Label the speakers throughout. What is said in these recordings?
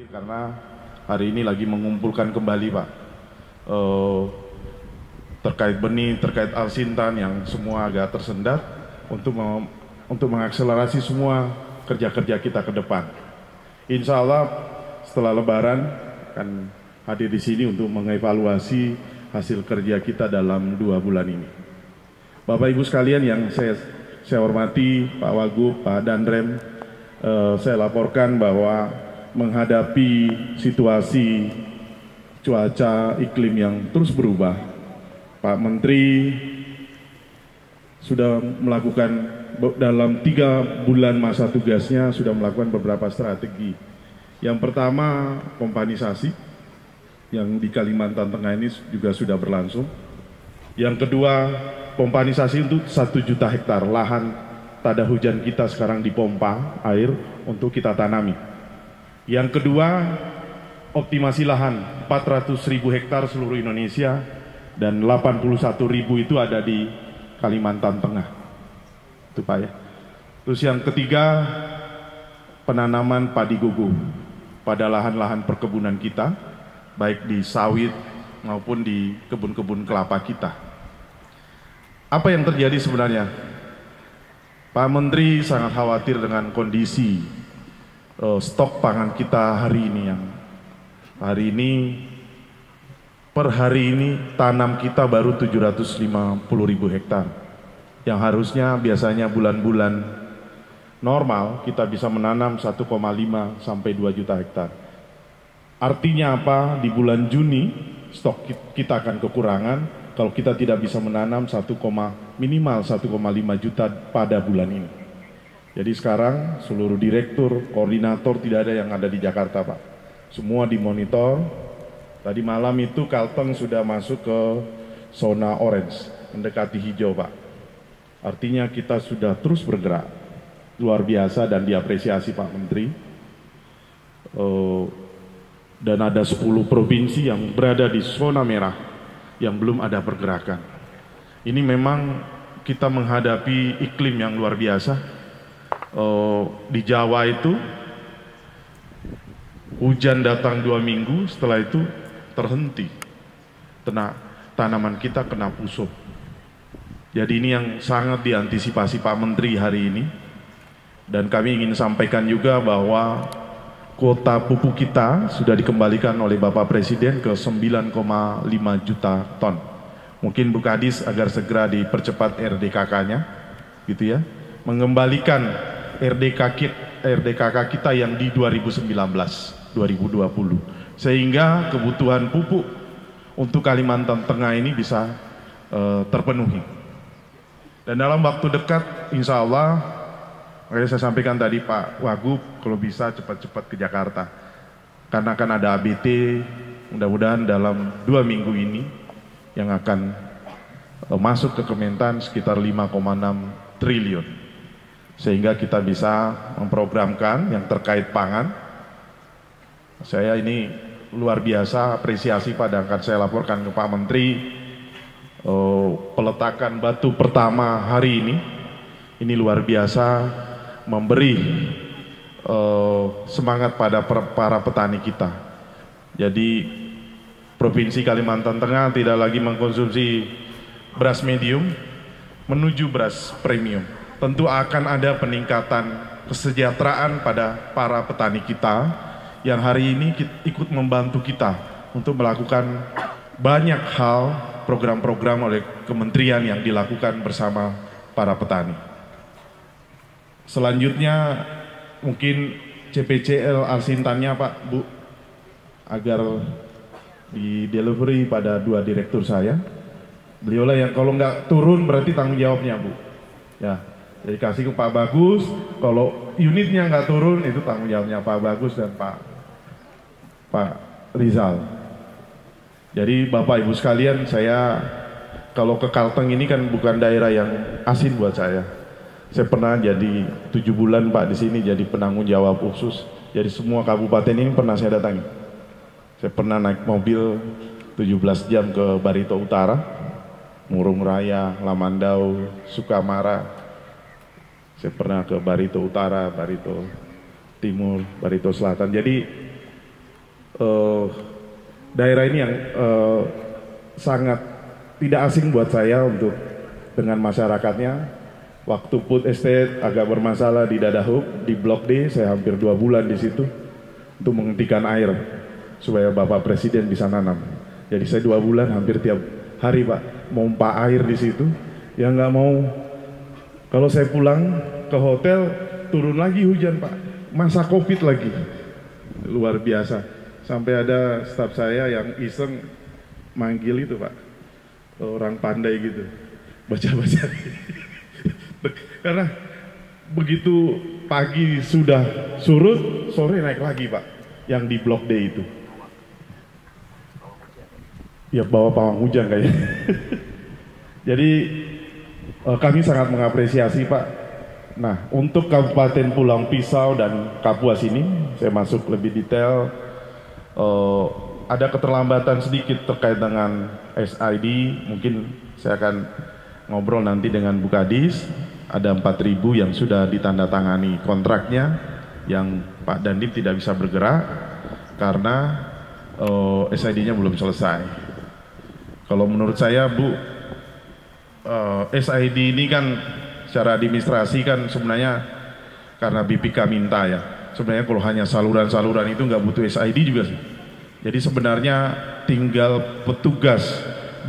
Speaker 1: karena hari ini lagi mengumpulkan kembali Pak terkait benih, terkait Al-Sintan yang semua agak tersendat untuk mengakselerasi semua kerja-kerja kita ke depan. Insya Allah setelah Lebaran akan hadir di sini untuk mengevaluasi hasil kerja kita dalam 2 bulan ini. Bapak Ibu sekalian yang saya hormati, Pak Wagub, Pak Danrem, saya laporkan bahwa menghadapi situasi cuaca iklim yang terus berubah, Pak Menteri sudah melakukan dalam 3 bulan masa tugasnya sudah melakukan beberapa strategi. Yang pertama, kompanisasi yang di Kalimantan Tengah ini juga sudah berlangsung. Yang kedua, kompanisasi untuk 1 juta hektar lahan tada hujan kita sekarang dipompa air untuk kita tanami. Yang kedua, optimasi lahan 400.000 hektar seluruh Indonesia dan 81.000 itu ada di Kalimantan Tengah. Itu Pak ya. Terus yang ketiga, penanaman padi gugu pada lahan-lahan perkebunan kita, baik di sawit maupun di kebun-kebun kelapa kita. Apa yang terjadi sebenarnya? Pak Menteri sangat khawatir dengan kondisi stok pangan kita hari ini, yang hari ini per hari ini tanam kita baru 750.000 hektar, yang harusnya biasanya bulan-bulan normal kita bisa menanam 1,5 sampai 2 juta hektar. Artinya apa? Di bulan Juni stok kita akan kekurangan kalau kita tidak bisa menanam minimal 1,5 juta pada bulan ini. Jadi sekarang seluruh direktur, koordinator tidak ada yang ada di Jakarta Pak. Semua dimonitor. Tadi malam itu Kalteng sudah masuk ke zona orange, mendekati hijau Pak. Artinya kita sudah terus bergerak. Luar biasa dan diapresiasi Pak Menteri. Dan ada 10 provinsi yang berada di zona merah yang belum ada pergerakan. Ini memang kita menghadapi iklim yang luar biasa. Di Jawa itu hujan datang 2 minggu, setelah itu terhenti. Tanaman kita kena pusuh. Jadi ini yang sangat diantisipasi Pak Menteri hari ini. Dan kami ingin sampaikan juga bahwa kuota pupuk kita sudah dikembalikan oleh Bapak Presiden ke 9,5 juta ton. Mungkin Bu Kadis agar segera dipercepat RDKK-nya, gitu ya, mengembalikan RDKK kita yang di 2019-2020, sehingga kebutuhan pupuk untuk Kalimantan Tengah ini bisa terpenuhi. Dan dalam waktu dekat, insya Allah, saya sampaikan tadi Pak Wagub, kalau bisa cepat-cepat ke Jakarta. Karena akan ada ABT, mudah-mudahan dalam 2 minggu ini, yang akan masuk ke Kementan sekitar 5,6 triliun. Sehingga kita bisa memprogramkan yang terkait pangan. Saya ini luar biasa apresiasi pada akan saya laporkan ke Pak Menteri. Peletakan batu pertama hari ini luar biasa, memberi semangat pada para petani kita. Jadi Provinsi Kalimantan Tengah tidak lagi mengkonsumsi beras medium menuju beras premium. Tentu akan ada peningkatan kesejahteraan pada para petani kita yang hari ini ikut membantu kita untuk melakukan banyak hal, program-program oleh kementerian yang dilakukan bersama para petani. Selanjutnya mungkin CPCL Al-Sintannya Pak Bu, agar di delivery pada 2 direktur saya. Beliaulah yang kalau nggak turun berarti tanggung jawabnya Bu. Ya, jadi kasih ke Pak Bagus. Kalau unitnya nggak turun itu tanggung jawabnya Pak Bagus dan Pak Rizal. Jadi Bapak Ibu sekalian, saya kalau ke Kalteng ini kan bukan daerah yang asing buat saya. Saya pernah jadi 7 bulan Pak di sini jadi penanggung jawab khusus. Jadi semua kabupaten ini pernah saya datangi. Saya pernah naik mobil 17 jam ke Barito Utara, Murung Raya, Lamandau, Sukamara. Saya pernah ke Barito Utara, Barito Timur, Barito Selatan. Jadi eh, daerah ini yang sangat tidak asing buat saya untuk dengan masyarakatnya. Waktu food estate agak bermasalah di Dadahub, di Blok D, saya hampir 2 bulan di situ untuk menghentikan air supaya Bapak Presiden bisa nanam. Jadi saya 2 bulan hampir tiap hari Pak mompa air di situ. Ya nggak mau, kalau saya pulang ke hotel turun lagi hujan Pak, masa COVID lagi, luar biasa. Sampai ada staf saya yang iseng manggil itu Pak, orang pandai gitu, baca-baca. Karena begitu pagi sudah surut, sore naik lagi Pak, yang di Blok D itu. Ya bawa pawang hujan kayaknya. Jadi kami sangat mengapresiasi Pak. Nah untuk Kabupaten Pulang Pisau dan Kapuas ini, saya masuk lebih detail. Ada keterlambatan sedikit terkait dengan SID, mungkin saya akan ngobrol nanti dengan Bu Kadis. Ada 4.000 yang sudah ditandatangani kontraknya, yang Pak Dandim tidak bisa bergerak karena SID-nya belum selesai. Kalau menurut saya Bu, SID ini kan secara administrasi kan sebenarnya karena BPK minta ya. Sebenarnya kalau hanya saluran-saluran itu nggak butuh SID juga sih. Jadi sebenarnya tinggal petugas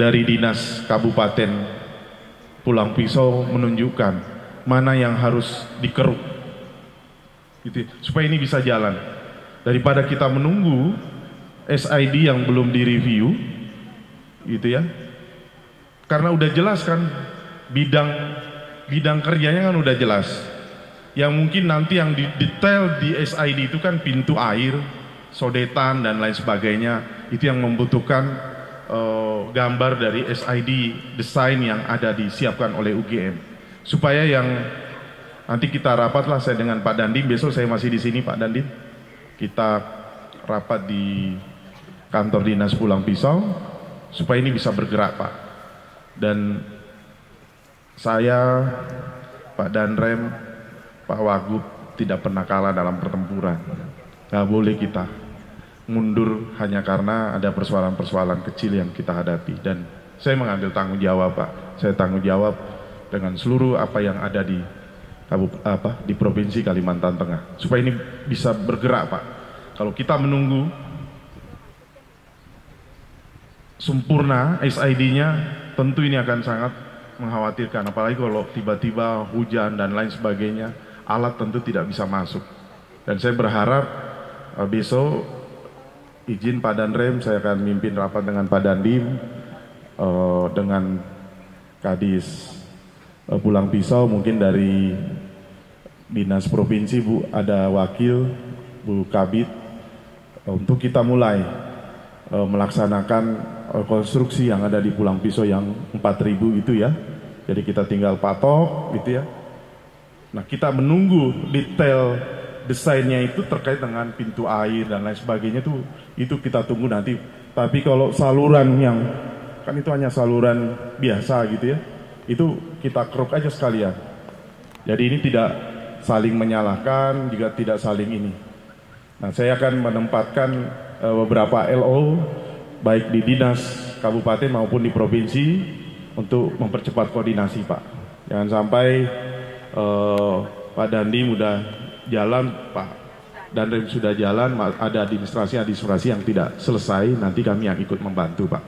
Speaker 1: dari Dinas Kabupaten Pulang Pisau menunjukkan mana yang harus dikeruk gitu, supaya ini bisa jalan, daripada kita menunggu SID yang belum direview gitu ya. Karena udah jelas kan bidang kerjanya kan udah jelas. Yang mungkin nanti yang detail di SID itu kan pintu air, sodetan dan lain sebagainya. Itu yang membutuhkan gambar dari SID desain yang ada disiapkan oleh UGM, supaya yang nanti kita rapatlah saya dengan Pak Dandim. Besok saya masih di sini Pak Dandim, kita rapat di kantor dinas Pulang Pisau supaya ini bisa bergerak Pak. Dan saya, Pak Danrem, Pak Wagub tidak pernah kalah dalam pertempuran. Nggak boleh kita mundur hanya karena ada persoalan-persoalan kecil yang kita hadapi. Dan saya mengambil tanggung jawab Pak. Saya tanggung jawab dengan seluruh apa yang ada di Provinsi Kalimantan Tengah, supaya ini bisa bergerak Pak. Kalau kita menunggu sempurna SID-nya, tentu ini akan sangat mengkhawatirkan. Apalagi kalau tiba-tiba hujan dan lain sebagainya, alat tentu tidak bisa masuk. Dan saya berharap besok, izin Pak Danrem, saya akan mimpin rapat dengan Pak Dandim, dengan Kadis Pulang Pisau, mungkin dari Dinas Provinsi Bu, ada wakil Bu Kabit, untuk kita mulai melaksanakan konstruksi yang ada di Pulang Pisau yang 4.000 itu ya. Jadi kita tinggal patok gitu ya. Nah kita menunggu detail desainnya itu terkait dengan pintu air dan lain sebagainya, itu kita tunggu nanti. Tapi kalau saluran yang kan itu hanya saluran biasa gitu ya, itu kita keruk aja sekalian. Jadi ini tidak saling menyalahkan, juga tidak saling ini. Nah saya akan menempatkan beberapa LO baik di dinas kabupaten maupun di provinsi untuk mempercepat koordinasi Pak. Jangan sampai Pak Dandim udah jalan, Pak Danrem sudah jalan, ada administrasi yang tidak selesai, nanti kami yang ikut membantu Pak.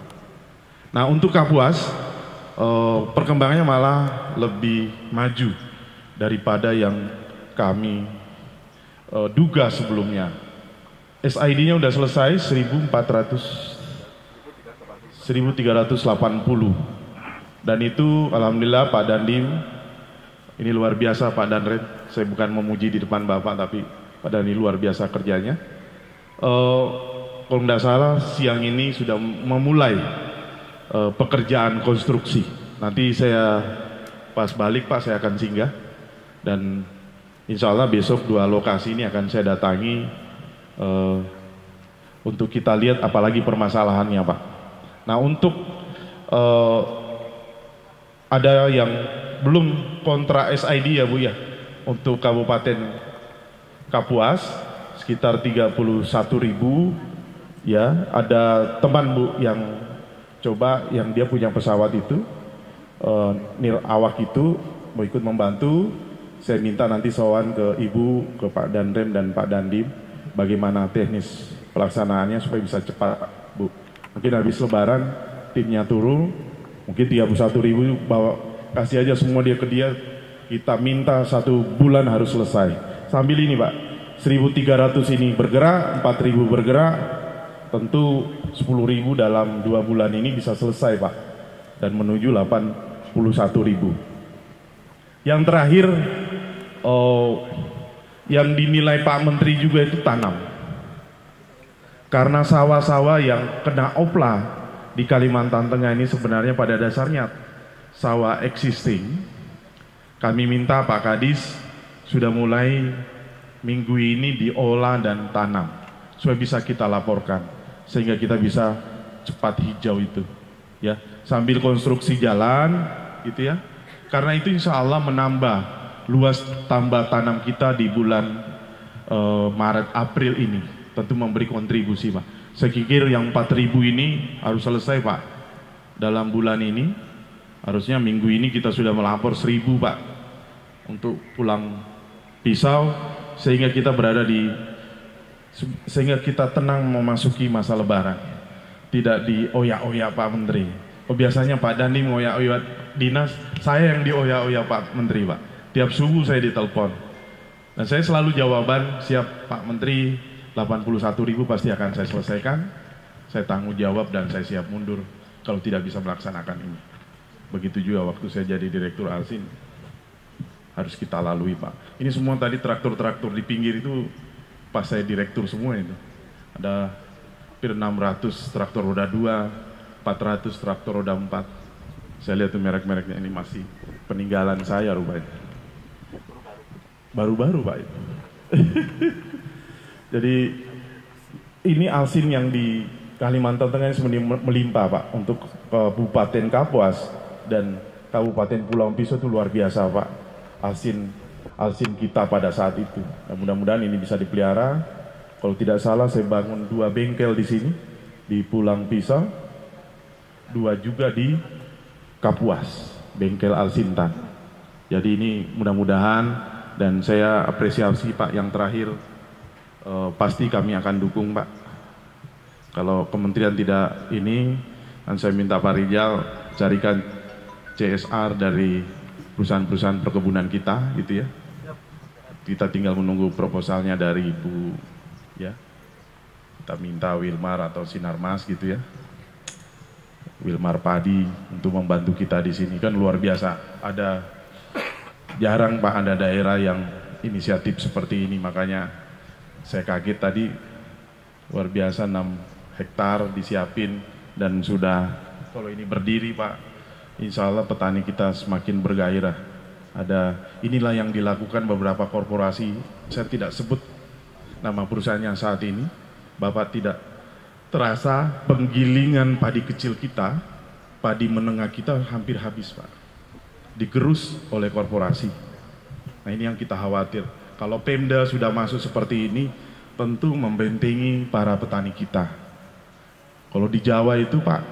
Speaker 1: Nah untuk Kapuas, perkembangannya malah lebih maju daripada yang kami duga sebelumnya. SID-nya udah selesai 1380, dan itu alhamdulillah Pak Dandim, ini luar biasa Pak Danrem. Saya bukan memuji di depan Bapak, tapi Pak Dandim luar biasa kerjanya. Kalau tidak salah siang ini sudah memulai pekerjaan konstruksi. Nanti saya pas balik Pak, saya akan singgah, dan insya Allah besok 2 lokasi ini akan saya datangi untuk kita lihat apalagi permasalahannya Pak. Nah untuk ada yang belum kontra SID ya Bu ya, untuk Kabupaten Kapuas sekitar 31.000 Ya, ada teman Bu yang coba yang dia punya pesawat itu, awak itu mau ikut membantu. Saya minta nanti sowan ke Ibu, ke Pak Danrem dan Pak Dandim, bagaimana teknis pelaksanaannya supaya bisa cepat Bu. Mungkin habis Lebaran timnya turun, mungkin 31.000 bawa, kasih aja semua dia ke dia. Kita minta 1 bulan harus selesai. Sambil ini Pak, 1.300 ini bergerak, 4.000 bergerak, tentu 10.000 dalam 2 bulan ini bisa selesai Pak, dan menuju 81.000. Yang terakhir, yang dinilai Pak Menteri juga itu tanam. Karena sawah-sawah yang kena opla di Kalimantan Tengah ini sebenarnya pada dasarnya sawah existing. Kami minta Pak Kadis sudah mulai minggu ini diolah dan tanam supaya bisa kita laporkan, sehingga kita bisa cepat hijau itu, ya, sambil konstruksi jalan, gitu ya. Karena itu insya Allah menambah luas tambah tanam kita di bulan Maret April ini, tentu memberi kontribusi Pak. Saya pikir yang 4.000 ini harus selesai Pak dalam bulan ini. Harusnya minggu ini kita sudah melapor 1.000 Pak untuk pulang pisau, sehingga kita sehingga kita tenang memasuki masa Lebaran, tidak dioyak-oyak Pak Menteri. Biasanya Pak Dandim ngoyak-oyak dinas, saya yang dioyak-oyak Pak Menteri Pak. Tiap subuh saya ditelepon, dan saya selalu jawaban, siap Pak Menteri, 81.000 pasti akan saya selesaikan. Saya tanggung jawab dan saya siap mundur kalau tidak bisa melaksanakan ini. Begitu juga waktu saya jadi Direktur Alsin, harus kita lalui Pak. Ini semua tadi traktor-traktor di pinggir itu pas saya direktur semua itu. Ada hampir 600 traktor roda 2, 400 traktor roda 4. Saya lihat tuh merek-mereknya ini masih peninggalan saya rupanya. Baru-baru Pak itu. Jadi ini Alsin yang di Kalimantan Tengah sebenarnya melimpah Pak, untuk Kabupaten Kapuas dan Kabupaten Pulau Pisau itu luar biasa Pak. Alsin kita pada saat itu. Nah, mudah-mudahan ini bisa dipelihara. Kalau tidak salah saya bangun 2 bengkel di sini di Pulang Pisau, 2 juga di Kapuas, bengkel Alsintan. Jadi ini mudah-mudahan, dan saya apresiasi Pak yang terakhir, pasti kami akan dukung Pak. Kalau kementerian tidak ini, dan saya minta Pak Rijal carikan CSR dari perusahaan-perusahaan perkebunan kita, gitu ya. Kita tinggal menunggu proposalnya dari Ibu, ya. Kita minta Wilmar atau Sinarmas, gitu ya. Wilmar Padi untuk membantu kita di sini, kan luar biasa. Jarang Pak ada daerah yang inisiatif seperti ini, makanya saya kaget tadi, luar biasa 6 hektar disiapin, dan sudah, kalau ini berdiri Pak, insya Allah petani kita semakin bergairah. Inilah yang dilakukan beberapa korporasi, saya tidak sebut nama perusahaannya saat ini. Bapak tidak terasa penggilingan padi kecil kita, padi menengah kita hampir habis Pak, digerus oleh korporasi. Nah ini yang kita khawatir. Kalau Pemda sudah masuk seperti ini, tentu membentengi para petani kita. Kalau di Jawa itu Pak,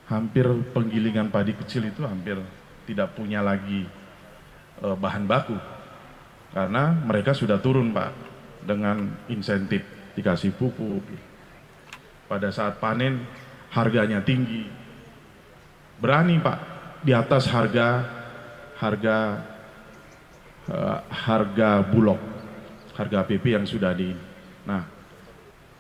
Speaker 1: hampir penggilingan padi kecil itu hampir tidak punya lagi bahan baku, karena mereka sudah turun Pak, dengan insentif dikasih pupuk. Pada saat panen harganya tinggi, berani Pak di atas harga bulog, harga PP yang sudah di. Nah,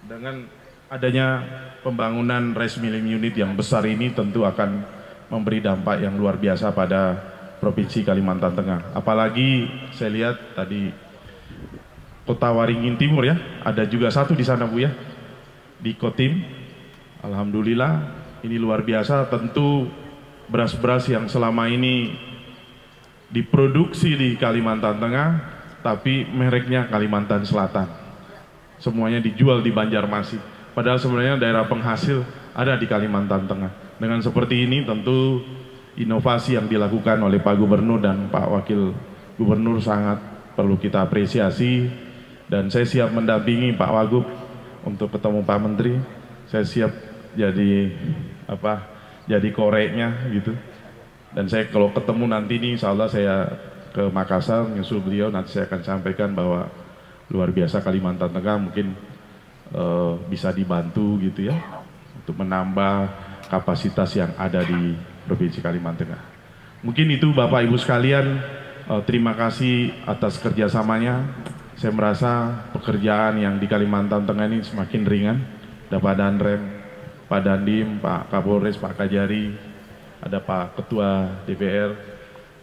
Speaker 1: dengan adanya pembangunan rice milling unit yang besar ini tentu akan memberi dampak yang luar biasa pada Provinsi Kalimantan Tengah. Apalagi saya lihat tadi Kota Waringin Timur ya, ada juga satu di sana Bu ya, di Kotim. Alhamdulillah ini luar biasa. Tentu beras-beras yang selama ini diproduksi di Kalimantan Tengah, tapi mereknya Kalimantan Selatan, semuanya dijual di Banjarmasin. Padahal sebenarnya daerah penghasil ada di Kalimantan Tengah. Dengan seperti ini tentu inovasi yang dilakukan oleh Pak Gubernur dan Pak Wakil Gubernur sangat perlu kita apresiasi, dan saya siap mendampingi Pak Wagub untuk ketemu Pak Menteri. Saya siap jadi jadi koreknya gitu. Dan saya kalau ketemu nanti nih, insya Allah saya ke Makassar nyusul beliau, nanti saya akan sampaikan bahwa luar biasa Kalimantan Tengah mungkin bisa dibantu gitu ya untuk menambah kapasitas yang ada di Provinsi Kalimantan Tengah. Mungkin itu Bapak Ibu sekalian, terima kasih atas kerjasamanya. Saya merasa pekerjaan yang di Kalimantan Tengah ini semakin ringan. Ada Pak Danrem, Pak Dandim, Pak Kapolres, Pak Kajari, ada Pak Ketua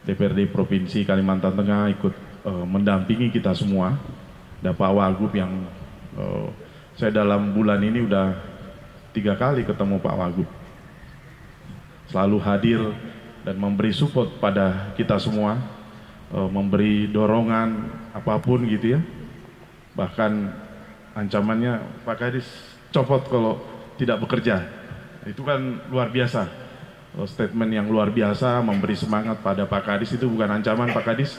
Speaker 1: DPRD Provinsi Kalimantan Tengah ikut mendampingi kita semua. Ada Pak Wagub yang saya dalam bulan ini udah 3 kali ketemu Pak Wagub. Selalu hadir dan memberi support pada kita semua, memberi dorongan apapun gitu ya. Bahkan ancamannya Pak Kadis copot kalau tidak bekerja. Itu kan luar biasa. Statement yang luar biasa, memberi semangat pada Pak Kadis, itu bukan ancaman Pak Kadis.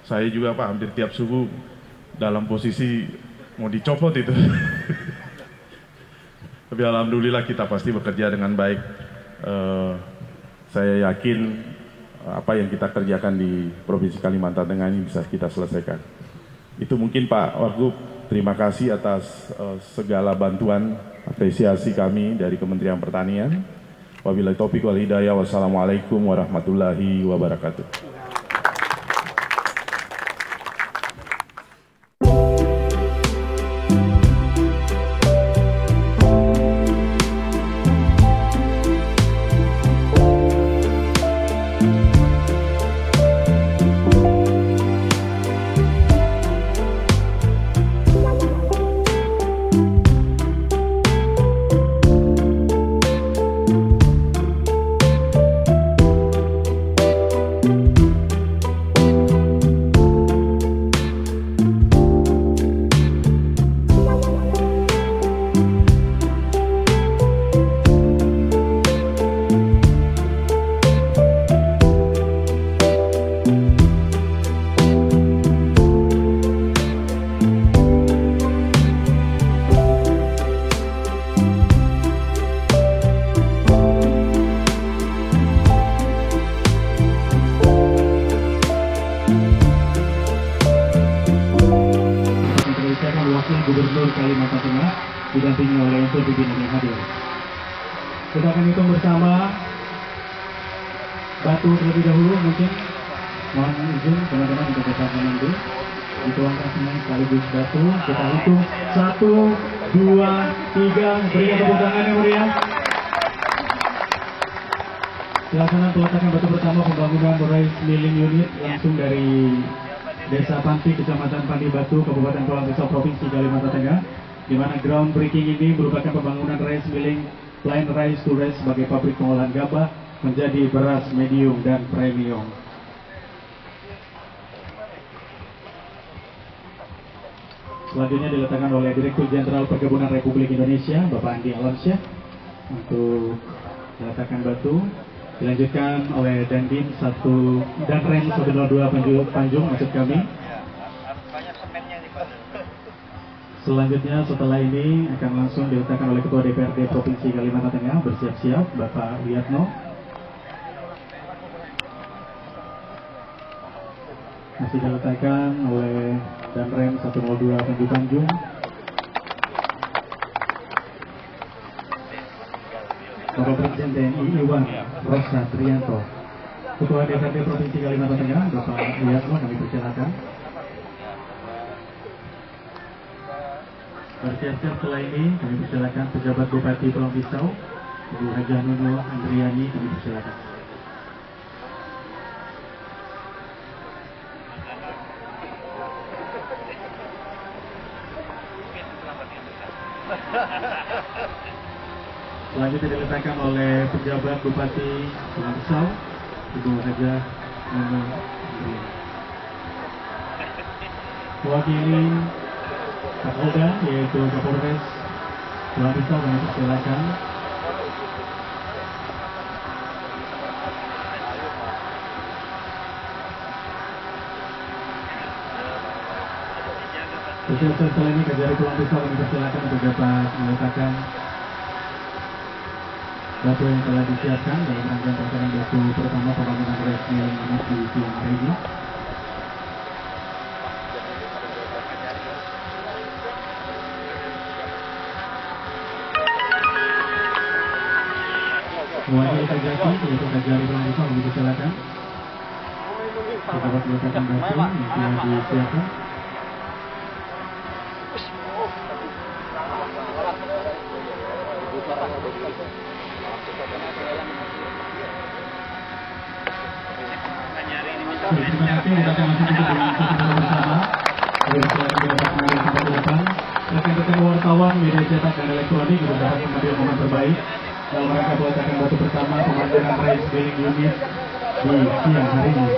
Speaker 1: Saya juga Pak hampir tiap subuh dalam posisi mau dicopot itu. Tapi alhamdulillah kita pasti bekerja dengan baik. Saya yakin apa yang kita kerjakan di Provinsi Kalimantan Tengah ini bisa kita selesaikan. Itu mungkin Pak Wagub, terima kasih atas segala bantuan, apresiasi kami dari Kementerian Pertanian. Wabillahi taufiq wal hidayah. Wassalamualaikum warahmatullahi wabarakatuh. Gubernur Kalimantan Tengah didampingi oleh unsur pimpinan yang hadir. Kita akan hitung bersama batu terlebih dahulu, mungkin mohon izin teman-teman untuk tetap menunggu. Dituangkan semuanya sekaligus batu. Kita hitung 1, 2, 3. Berikan tepuk tangan yang meriah. Pelaksanaan peletakan batu pertama pembangunan rice milling unit langsung dari Desa Panti, Kecamatan Pandi Batu, Kabupaten Kepulauan Riau, Provinsi Kalimantan Tengah, di mana groundbreaking ini merupakan pembangunan rice milling line rice to rice sebagai pabrik pengolahan gabah menjadi beras medium dan premium. Selanjutnya diletakkan oleh Direktur Jenderal Perkebunan Republik Indonesia, Bapak Andi Alamsyah, untuk diletakkan batu. Dilanjutkan oleh Dandim Danrem 102 Panjung, maksud kami. Selanjutnya setelah ini akan langsung diletakkan oleh Ketua DPRD Provinsi Kalimantan Tengah, bersiap-siap Bapak Wiyatno. Masih diletakkan oleh Danrem 102 Panjung. Bapak Presiden TNI Iwan Rosa Trianto, Ketua DPRD Provinsi Kalimantan Tengah, Bapak Wiyatno, kami persilakan. Bersiap-siap setelah ini kami persilakan pejabat Bupati Pulau Pisau, Ibu Hajah Nunul Andriani, kami persilakan. Selanjutnya diletakkan oleh pejabat Bupati Pulau Pisau, Ibu Hajah Nunul Andriani. Mewakili Kapolda, yaitu Kapolres Pulau Pisau, kami persilakan.
Speaker 2: Setelah ini Kejari Pulang Pisau kami persilakan untuk dapat meletakkan batu yang telah disiapkan dalam rangkaian peletakan batu pertama pembangunan proyek milik unit di siang hari ini. Mewakili Kejati, yaitu Kejari Pulang Pisau kami persilakan dapat meletakkan batu yang telah disiapkan. Terima kasih, kita akan masih tutup dengan sesi bersama. Rekan-rekan wartawan, media cetak dan elektronik juga dapat mengambil momen terbaik dalam rangka peletakan batu pertama pembangunan Rice Milling Unit di siang hari ini.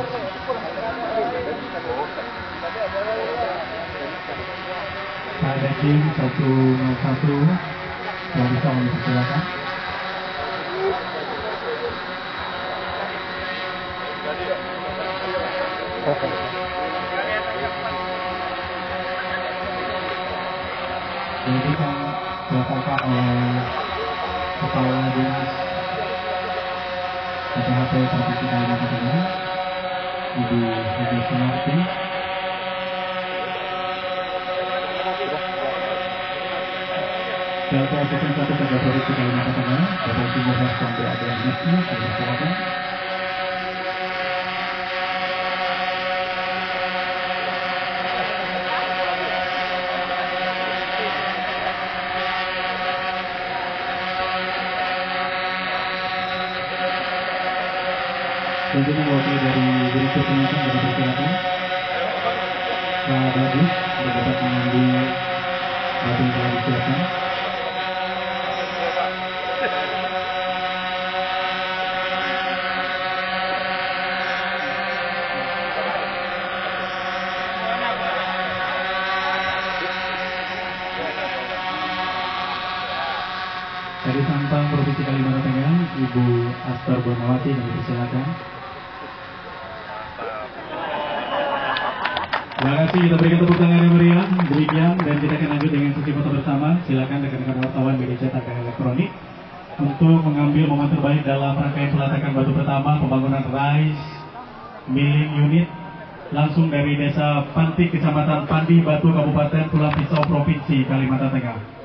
Speaker 2: Pak Danjim 101 yang bisa mempersilakan. Jadi kan dilakukan oleh Kepala Dinas PPHP Provinsi Kalimantan Tengah, Ibu Hadi Sunarti. Dari Asisten 1 Kerja Provinsi Kalimantan Tengah, Bapak Timur Hassan Adrian Wisnu, kami silakan. Tentunya wakil dari Direktur Penyiapan dari persilakan Pak Bagus dapat mengambil batu yang telah disiapkan. Dari Sampang Provinsi Kalimantan Tengah, Ibu Astar Bonawati kami persilakan. Terima kasih, kita berikan tepuk tangan yang meriah. Demikian, dan kita akan lanjut dengan sesi foto bersama. Silakan rekan-rekan wartawan, media cetak dan elektronik untuk mengambil momen terbaik dalam rangkaian peletakan batu pertama pembangunan Rice Milling Unit langsung dari Desa Pantik, Kecamatan Pandi Batu, Kabupaten Pulang Pisau, Provinsi Kalimantan Tengah.